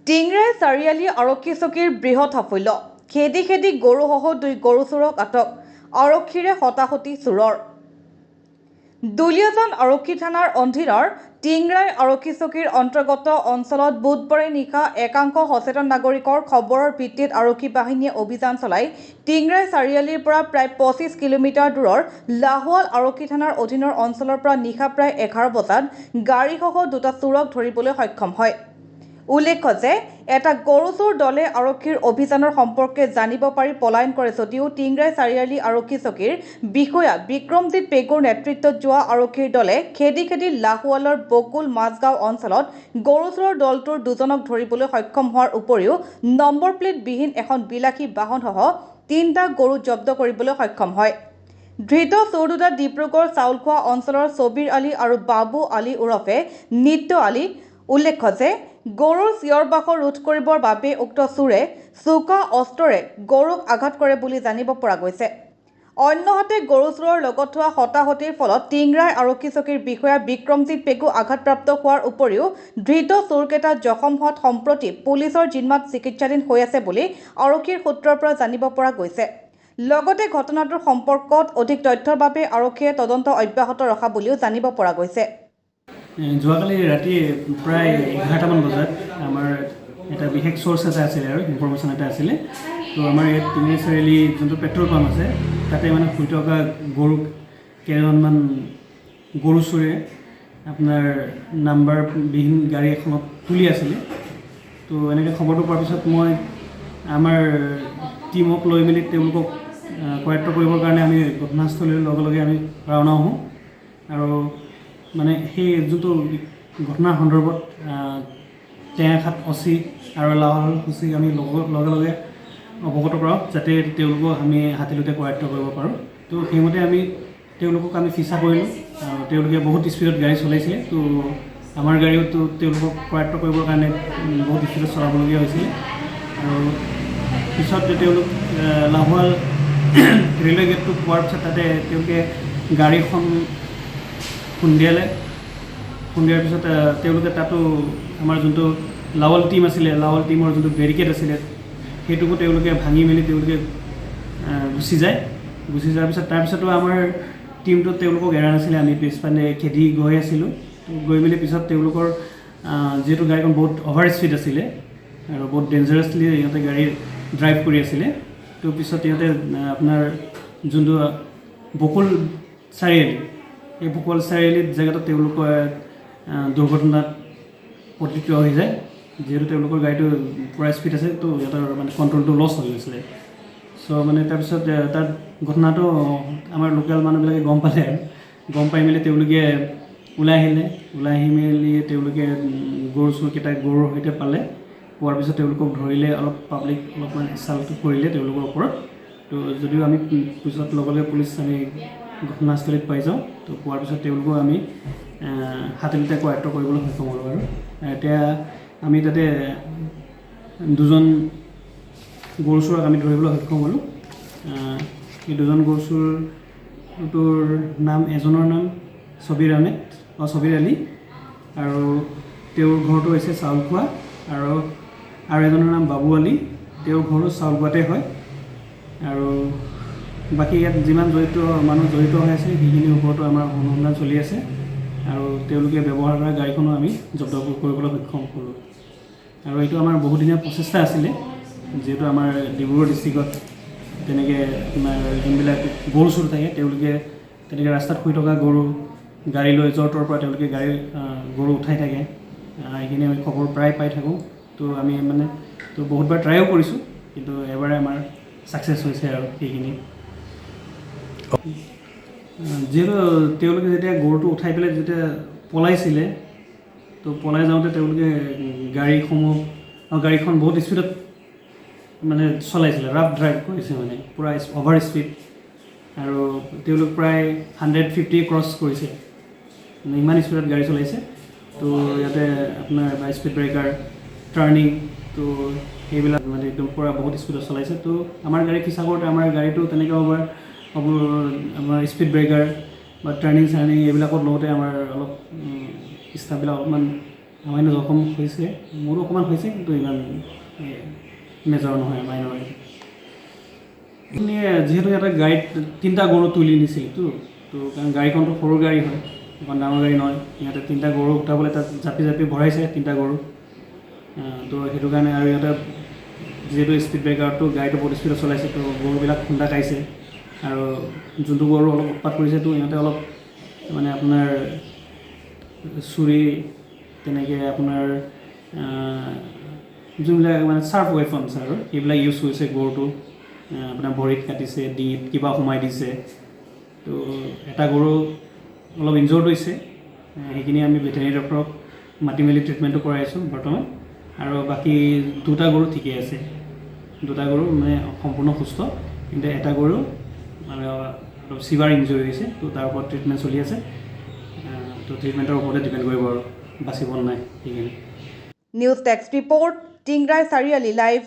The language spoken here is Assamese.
টিংৰাই চাৰিআলি আৰক্ষী চকীৰ বৃহৎ সাফল্য। খেদি খেদি গৰুসহ 2 গৰু চোৰক আটক। আৰক্ষীৰে হতাহতি চোৰৰ। দুলীয়াজান আৰক্ষী থানাৰ অধীনৰ টিংৰাই আৰক্ষী চকীৰ অন্তৰ্গত অঞ্চলত বুধবাৰে নিশা একাংশ সচেতন নাগৰিকৰ খবৰৰ ভিত্তিত আৰক্ষী বাহিনীয়ে অভিযান চলাই টিংৰাই চাৰিআলিৰ পৰা প্ৰায় 25 কিলোমিটাৰ দূৰৰ লাহোৱাল আৰক্ষী থানাৰ অধীনৰ অঞ্চলৰ পৰা নিশা প্ৰায় 11 বজাত গাড়ীসহ 2টা চোৰক ধৰিবলৈ সক্ষম হয়। উল্লেখ্য যে এটা গৰু চোৰ দলে আৰক্ষীৰ অভিযানৰ সম্পৰ্কে জানিব পাৰি পলায়ন কৰে যদিও টিংৰাই চাৰিআলি আৰক্ষী চকীৰ বিষয়া বিক্ৰমজিৎ পেগুৰ নেতৃত্বত যোৱা আৰক্ষীৰ দলে খেদি খেদি লাহোৱালৰ বকুল মাজগাঁও অঞ্চলত গৰু চোৰৰ দলটোৰ 2জনক ধৰিবলৈ সক্ষম হোৱাৰ উপৰিও নম্বৰ প্লেট বিহীন এখন বিলাসী বাহনসহ 3টা গৰু জব্দ কৰিবলৈ সক্ষম হয়। ধৃত চোৰ দুটা ডিব্ৰুগড় চাউলখোৱা অঞ্চলৰ ছবিৰ আলী আৰু বাবু আলী ওৰফে নিত্য আলী। উল্লেখ্য যে গৰুৰ চিঞৰ বাখৰ ৰোধ কৰিবৰ বাবে উক্ত চোৰে চোকা অস্ত্ৰৰে গৰুক আঘাত কৰে বুলি জানিব পৰা গৈছে। অন্যহাতে গৰু চোৰৰ লগত হোৱা হতাহতিৰ ফলত টিংৰাই আৰক্ষী চকীৰ বিষয়া বিক্ৰমজিৎ পেগু আঘাতপ্ৰাপ্ত হোৱাৰ উপৰিও ধৃত চোৰকেইটা জখম হোৱাত সম্প্ৰতি পুলিচৰ জিম্মাত চিকিৎসাধীন হৈ আছে বুলি আৰক্ষীৰ সূত্ৰৰ পৰা জানিব পৰা গৈছে। লগতে ঘটনাটোৰ সম্পৰ্কত অধিক তথ্যৰ বাবে আৰক্ষীয়ে তদন্ত অব্যাহত ৰখা বুলিও জানিব পৰা গৈছে। যোৱাকালি ৰাতি প্ৰায় 11টামান বজাত আমাৰ এটা বিশেষ চ'ৰ্চ এটা আছিলে আৰু ইনফৰমেশ্যন এটা আছিলে। তো আমাৰ ইয়াত টিংৰাই চাৰিআলি যোনটো পেট্ৰল পাম্প আছে তাতে মানে শুই থকা গৰুক কেইজনমান গৰু চোৰে আপোনাৰ নাম্বাৰ বিহীন গাড়ী এখনত তুলি আছিলে। তো এনেকৈ খবৰটো পোৱাৰ পিছত মই আমাৰ টীমক লৈ মেলি তেওঁলোকক কৰায়ত্ব কৰিবৰ কাৰণে আমি ঘটনাস্থলীৰ লগে লগে আমি ৰাওনা হওঁ আৰু মানে সেই যোনটো ঘটনাৰ সন্দৰ্ভত টেঙাখাট অচি আৰু লাহোৱাল অচি আমি লগে লগে অৱগত কৰাওঁ যাতে তেওঁলোকক আমি হাতীলুতে কৰায়ত্ব কৰিব পাৰোঁ। তো সেইমতে তেওঁলোকক আমি ফিচা কৰিলোঁ। তেওঁলোকে বহুত স্পীডত গাড়ী চলাইছিলে। তো আমাৰ গাড়ীতো তেওঁলোকক কৰায়ত্ব কৰিবৰ কাৰণে বহুত স্পীডত চলাবলগীয়া হৈছিলে আৰু পিছত তেওঁলোক লাহোৱাল ৰেলৱে গেটটো পোৱাৰ পিছত তাতে তেওঁলোকে গাড়ীখন খুন্দিয়ালে। খুন্দিয়াৰ পিছত তেওঁলোকে তাতো আমাৰ যোনটো লাহোৱাল টীম আছিলে, লাহোৱাল টীমৰ যোনটো বেৰিকেড আছিলে সেইটোকো তেওঁলোকে ভাঙি মেলি তেওঁলোকে গুচি যায়। গুচি যোৱাৰ পিছত তাৰপিছতো আমাৰ টীমটোত তেওঁলোকক এৰা নাছিলে। আমি পিছফালে খেদি গৈ আছিলোঁ। গৈ মেলি পিছত তেওঁলোকৰ যিহেতু গাড়ীখন বহুত অভাৰ স্পীড আছিলে আৰু বহুত ডেঞ্জাৰাছলি ইহঁতে গাড়ী ড্ৰাইভ কৰি আছিলে। তো পিছত ইহঁতে আপোনাৰ যোনটো বকুল চাৰিআলি এই বকুল চাৰিআলিত জেগাটো তেওঁলোকৰ দুৰ্ঘটনাত পতিত হৈ যায়। যিহেতু তেওঁলোকৰ গাড়ীটো পূৰা স্পীড আছে তো সিহঁতৰ মানে কণ্ট্ৰলটো লছ হৈ গৈছিলে। চ' মানে তাৰপিছত তাত ঘটনাটো আমাৰ লোকেল মানুহবিলাকে গম পালে আৰু গম পাই মেলি তেওঁলোকে ওলাই আহি মেলি তেওঁলোকে গৰু চোৰকেইটা গৰুৰ সৈতে পালে। পোৱাৰ পিছত তেওঁলোকক ধৰিলে, পাব্লিক অলপমান ইনচাল্ট কৰিলে তেওঁলোকৰ ওপৰত। তো যদিও আমি পিছত লগে পুলিচ আমি ঘটনাস্থলীত পাই যাওঁ। তো পোৱাৰ পিছত তেওঁলোকক আমি হাতীলুতে কৰায়ত্ব কৰিবলৈ সক্ষম হ'লোঁ আৰু এতিয়া আমি তাতে 2জন গৰু চোৰক আমি ধৰিবলৈ সক্ষম হ'লোঁ। এই 2জন গৰু চোৰটোৰ নাম, এজনৰ নাম ছবিৰ আলী আৰু তেওঁৰ ঘৰটো হৈছে চাউলখোৱা আৰু এজনৰ নাম বাবু আলী, তেওঁৰ ঘৰো চাউলখোৱাতে হয়। আৰু বাকী ইয়াত যিমান মানুহ জড়িত হৈ আছে সেইখিনিৰ ওপৰতো আমাৰ অনুসন্ধান চলি আছে আৰু তেওঁলোকে ব্যৱহাৰ কৰা গাড়ীখনো আমি জব্দ কৰিবলৈ সক্ষম হ'লোঁ। আৰু এইটো আমাৰ বহুদিনীয়া প্ৰচেষ্টা আছিলে। যিহেতু আমাৰ ডিব্ৰুগড় ডিষ্ট্ৰিক্টত তেনেকৈ আপোনাৰ যোনবিলাক গৰু চোৰ থাকে তেওঁলোকে তেনেকৈ ৰাস্তাত শুই থকা গৰু গাড়ী লৈ য'ৰ ত'ৰ পৰা তেওঁলোকে গৰু উঠাই থাকে। এইখিনি আমি খবৰ প্ৰায় পাই থাকোঁ। তো আমি তো বহুতবাৰ ট্ৰাইও কৰিছোঁ কিন্তু এবাৰে আমাৰ ছাকচেছ হৈছে আৰু সেইখিনি। যিহেতু তেওঁলোকে যেতিয়া গৰুটো উঠাই পেলাই যেতিয়া পলাইছিলে তো পলাই যাওঁতে তেওঁলোকে গাড়ীখন বহুত স্পীডত মানে চলাইছিলে, ৰাফ ড্ৰাইভ কৰিছে মানে পূৰা অভাৰ স্পীড আৰু তেওঁলোক প্ৰায় 150 ক্ৰছ কৰিছে। মানে ইমান স্পীডত গাড়ী চলাইছে। তো ইয়াতে আপোনাৰ স্পীড ব্ৰেকাৰ, টাৰ্ণিং তো সেইবিলাক মানে একদম পূৰা বহুত স্পীডত চলাইছে। তো আমাৰ গাড়ী ফিচা কৰোঁতে আমাৰ গাড়ীটো তেনেকৈ আমাৰ স্পীড ব্ৰেকাৰ বা টাৰ্ণিং এইবিলাকত লওঁতে আমাৰ অলপ ষ্টাফবিলাক অলপমান আমাৰ জখম হৈছে, মোৰো অকণমান হৈছে, কিন্তু ইমান মেজৰ নহয়, মাইনৰ। যিহেতু এটা গাড়ীত 3টা গৰু তুলি নিছিলতো, তো কাৰণ গাড়ীখনটো সৰু গাড়ী হয়, এখন ডাঙৰ গাড়ী নহয়। ইহঁতে 3টা গৰু উঠাবলৈ তাত জাপি জাপি ভৰাইছে 3টা গৰু। তো সেইটো কাৰণে আৰু ইহঁতে যিহেতু স্পীড ব্ৰেকাৰটো গাড়ীটো বহুত স্পীডত চলাইছে, তো গৰুবিলাক খুন্দা খাইছে। আৰু যোনটো গৰু অলপ উৎপাত কৰিছে, তো ইহঁতে অলপ মানে আপোনাৰ চুৰি, তেনেকৈ আপোনাৰ যোনবিলাক মানে চাৰ্প ৱেপনছ আৰু সেইবিলাক ইউজ কৰিছে। গৰুটো আপোনাৰ ভৰিত কাটিছে, ডিঙিত কিবা সোমাই দিছে। তো এটা গৰু অলপ ইনজৰ্ড হৈছে, সেইখিনি আমি ভেটেৰিনেৰী ডক্টৰক মাতি মেলি ট্ৰিটমেণ্টটো কৰাই আছোঁ বৰ্তমান। আৰু বাকী 2টা গৰু ঠিকেই আছে, 2টা গৰু মানে সম্পূৰ্ণ সুস্থ, কিন্তু এটা গৰু মানে অলপ চিভাৰ ইনজৰি হৈছে। তো তাৰ ওপৰত ট্ৰিটমেণ্ট চলি আছে। তো ট্ৰিটমেণ্টৰ ওপৰতে ডিপেণ্ড কৰিব আৰু বাচিব নাই সেইখিনি। নিউজ ডেস্ক ৰিপৰ্ট, টিংৰাই চাৰিআলি লাইভ।